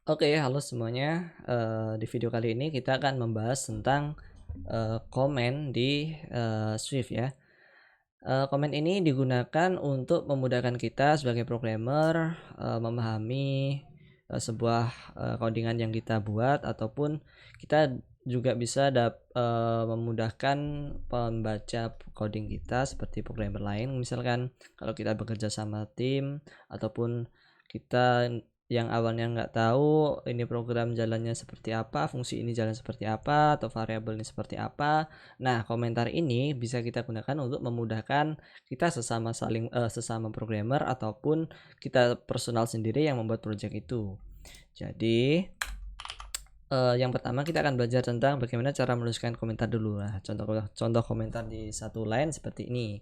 Oke, halo semuanya. Di video kali ini kita akan membahas tentang komen di Swift ya. Komen ini digunakan untuk memudahkan kita sebagai programmer memahami sebuah codingan yang kita buat, ataupun kita juga bisa memudahkan pembaca coding kita seperti programmer lain. Misalkan kalau kita bekerja sama tim, ataupun kita yang awalnya nggak tahu ini program jalannya seperti apa, fungsi ini jalan seperti apa, atau variabel ini seperti apa. Nah, komentar ini bisa kita gunakan untuk memudahkan kita sesama programmer, ataupun kita personal sendiri yang membuat project itu. Jadi, yang pertama kita akan belajar tentang bagaimana cara menuliskan komentar dulu. Nah, contoh komentar di satu line seperti ini.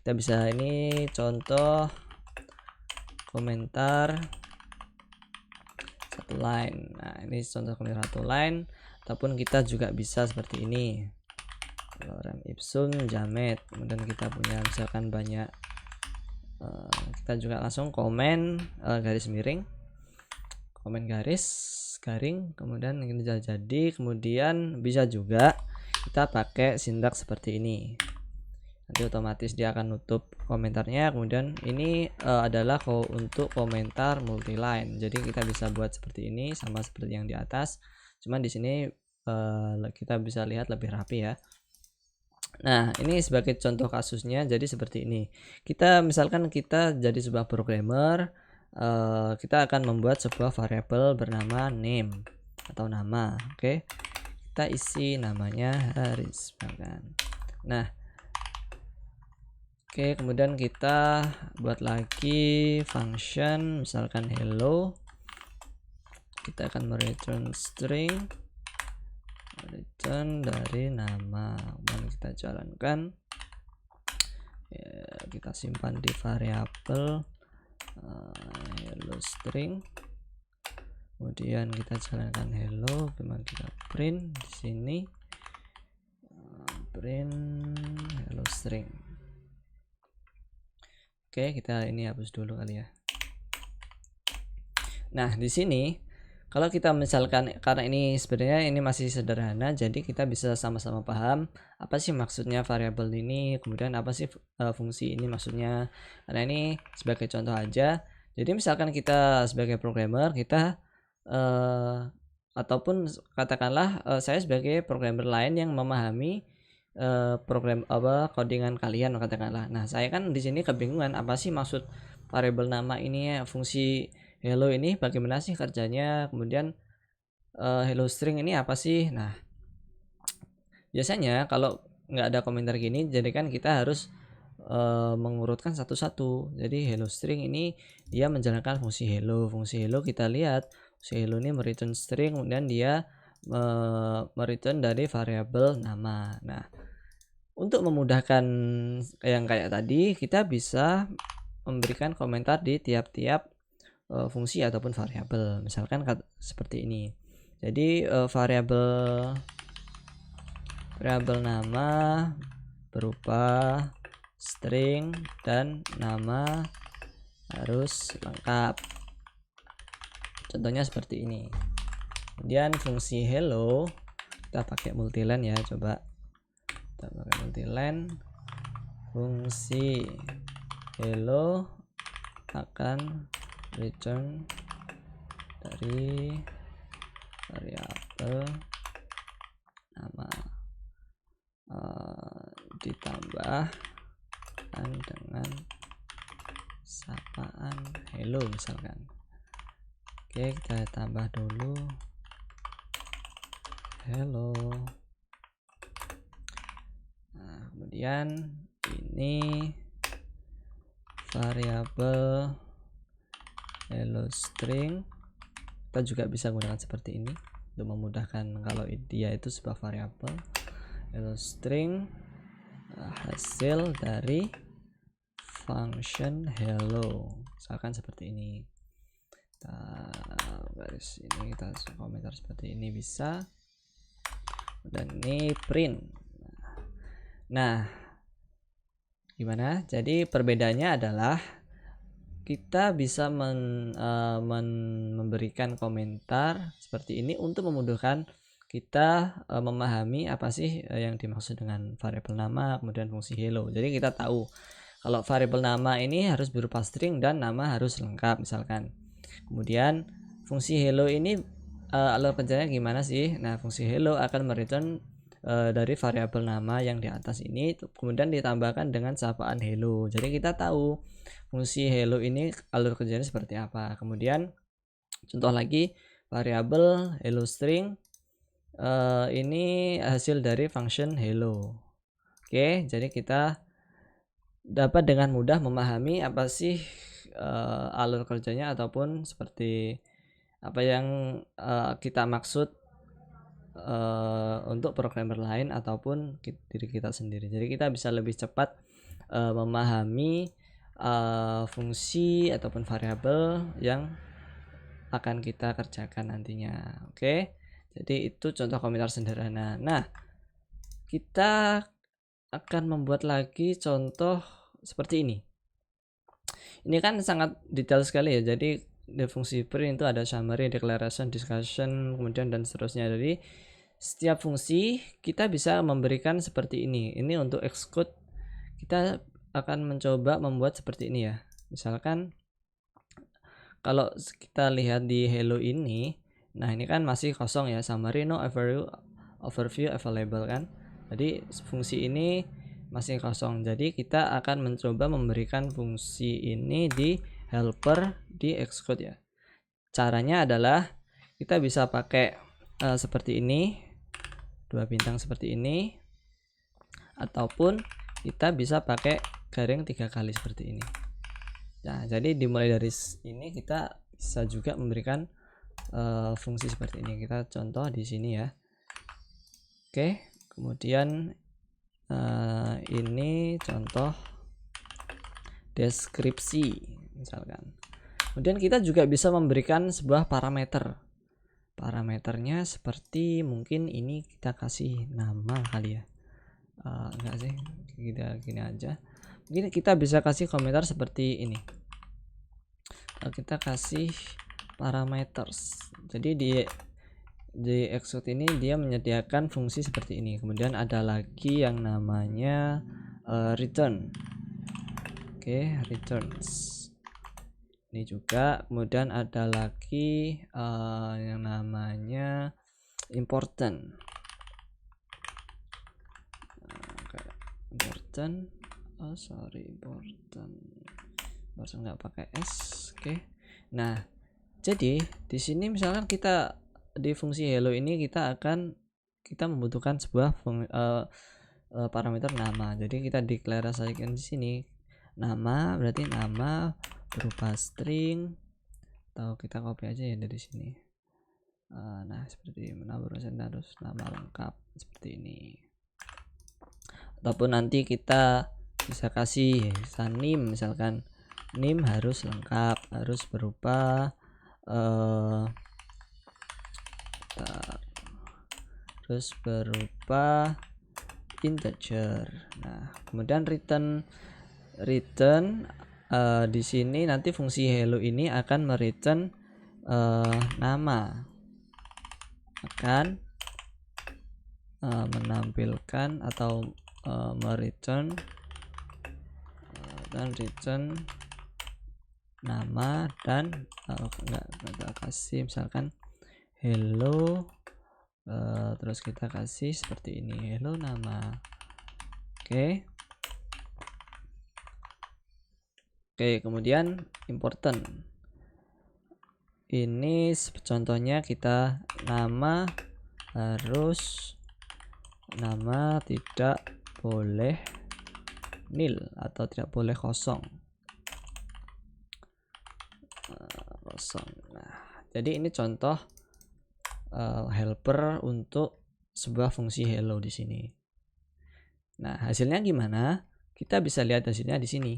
Kita bisa ini contoh komentar satu line. Nah, ini contoh komentar satu line, ataupun kita juga bisa seperti ini. Lorem ipsum jamet. Kemudian kita punya misalkan banyak, kita juga langsung komen garis miring, komen garis garing, kemudian ini jadi. Kemudian bisa juga kita pakai sintaks seperti ini, nanti otomatis dia akan nutup komentarnya. Kemudian ini adalah untuk komentar multiline, jadi kita bisa buat seperti ini sama seperti yang di atas, cuman di sini kita bisa lihat lebih rapi ya. Nah, ini sebagai contoh kasusnya, jadi seperti ini. Misalkan kita jadi sebuah programmer, kita akan membuat sebuah variabel bernama name atau nama. Oke, kita isi namanya Haris, misalkan. Nah, oke, kemudian kita buat lagi function, misalkan hello. Kita akan mereturn string, return dari nama. Kemudian kita jalankan. Ya, kita simpan di variabel hello string. Kemudian kita jalankan hello, kemudian kita print di sini, print hello string. Oke, kita ini hapus dulu kali ya. Nah, di sini kalau kita misalkan, karena ini sebenarnya ini masih sederhana, jadi kita bisa sama-sama paham apa sih maksudnya variabel ini, kemudian apa sih fungsi ini maksudnya. Karena ini sebagai contoh aja. Jadi misalkan kita sebagai programmer, kita ataupun katakanlah saya sebagai programmer lain yang memahami program codingan kalian katakanlah. Nah, saya kan di sini kebingungan apa sih maksud variabel nama ini ya, fungsi hello ini bagaimana sih kerjanya, kemudian hello string ini apa sih. Nah, biasanya kalau nggak ada komentar gini, jadi kan kita harus mengurutkan satu-satu. Jadi hello string ini dia menjalankan fungsi hello. Fungsi hello kita lihat, fungsi hello ini mereturn string, kemudian dia mereturn dari variabel nama. Nah, untuk memudahkan yang kayak tadi, kita bisa memberikan komentar di tiap-tiap fungsi ataupun variabel. Misalkan seperti ini. Jadi variabel nama berupa string dan nama harus lengkap. Contohnya seperti ini. Kemudian fungsi hello kita pakai multiline ya, coba kita pakai multiline. Fungsi hello akan return dari variabel nama ditambahkan dengan sapaan hello misalkan. Oke, kita tambah dulu hello. Nah, kemudian ini variabel hello string kita juga bisa gunakan seperti ini untuk memudahkan kalau dia itu sebuah variabel hello string hasil dari function hello, misalkan seperti ini. Garis ini kita komentar seperti ini bisa, dan ini print. Nah, gimana? Jadi perbedaannya adalah kita bisa memberikan komentar seperti ini untuk memudahkan kita memahami apa sih yang dimaksud dengan variabel nama kemudian fungsi hello. Jadi kita tahu kalau variabel nama ini harus berupa string dan nama harus lengkap misalkan. Kemudian fungsi hello ini alur kerjanya gimana sih? Nah, fungsi hello akan mereturn dari variabel nama yang di atas ini kemudian ditambahkan dengan sapaan hello. Jadi kita tahu fungsi hello ini alur kerjanya seperti apa. Kemudian contoh lagi variabel hello string ini hasil dari function hello. Oke, jadi kita dapat dengan mudah memahami apa sih alur kerjanya ataupun seperti apa yang kita maksud untuk programmer lain ataupun diri kita sendiri. Jadi kita bisa lebih cepat memahami fungsi ataupun variabel yang akan kita kerjakan nantinya. Oke, jadi itu contoh komentar sederhana. Nah, kita akan membuat lagi contoh seperti ini. Ini kan sangat detail sekali ya. Jadi di fungsi print itu ada summary, declaration, discussion, kemudian dan seterusnya. Jadi setiap fungsi kita bisa memberikan seperti ini. Ini untuk Xcode kita akan mencoba membuat seperti ini ya. Misalkan kalau kita lihat di hello ini, nah ini kan masih kosong ya, summary no overview available kan. Jadi fungsi ini masih kosong. Jadi kita akan mencoba memberikan fungsi ini di helper di Xcode ya. Caranya adalah kita bisa pakai seperti ini, 2 bintang seperti ini, ataupun kita bisa pakai garing 3 kali seperti ini. Nah, jadi dimulai dari ini kita bisa juga memberikan fungsi seperti ini. Kita contoh di sini ya. Oke, kemudian ini contoh deskripsi misalkan. Kemudian kita juga bisa memberikan sebuah parameter. Parameternya seperti mungkin ini kita kasih nama kali ya. Enggak sih, kita gini aja. Mungkin kita bisa kasih komentar seperti ini. Kita kasih parameters. Jadi di Xcode ini dia menyediakan fungsi seperti ini. Kemudian ada lagi yang namanya return. Oke, returns. Ini juga. Kemudian ada lagi yang namanya important. Important. Important. Baru nggak pakai s. Oke. Nah, jadi di sini misalkan kita di fungsi hello ini kita membutuhkan sebuah parameter nama. Jadi kita deklarasikan di sini nama, berarti nama berupa string, atau kita copy aja ya dari sini. Nah, seperti nama berurusan harus nama lengkap seperti ini. Ataupun nanti kita bisa kasih name, misalkan name harus lengkap, harus berupa terus berupa integer. Nah, kemudian return di sini nanti fungsi hello ini akan mereturn nama, akan menampilkan atau mereturn dan return nama dan kita kasih misalkan hello terus kita kasih seperti ini, hello nama. Oke, kemudian important ini contohnya kita nama tidak boleh nil atau tidak boleh kosong. Nah, jadi ini contoh helper untuk sebuah fungsi hello di sini. Nah, hasilnya gimana? Kita bisa lihat hasilnya di sini.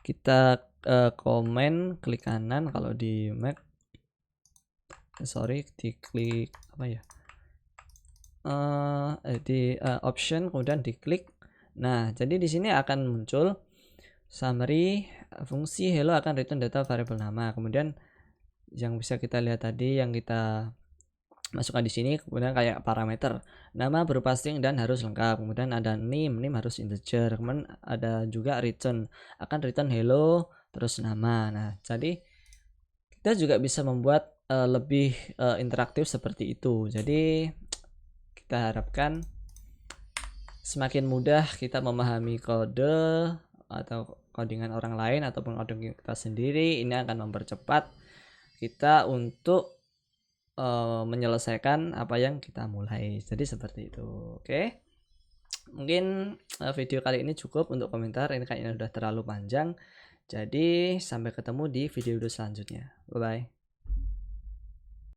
Kita komen klik kanan kalau di Mac. Diklik apa ya? Di option kemudian diklik. Nah, jadi di sini akan muncul summary fungsi hello akan return data variabel nama. Kemudian yang bisa kita lihat tadi yang kita masukkan di sini, kemudian kayak parameter nama berupa string dan harus lengkap, kemudian ada name harus integer, kemudian ada juga return akan return hello terus nama. Nah, jadi kita juga bisa membuat lebih interaktif seperti itu. Jadi kita harapkan semakin mudah kita memahami kode atau codingan orang lain ataupun coding kita sendiri, ini akan mempercepat kita untuk menyelesaikan apa yang kita mulai. Jadi seperti itu. Oke. Mungkin video kali ini cukup untuk komentar. Ini kayaknya udah terlalu panjang. Jadi sampai ketemu di video selanjutnya. Bye bye.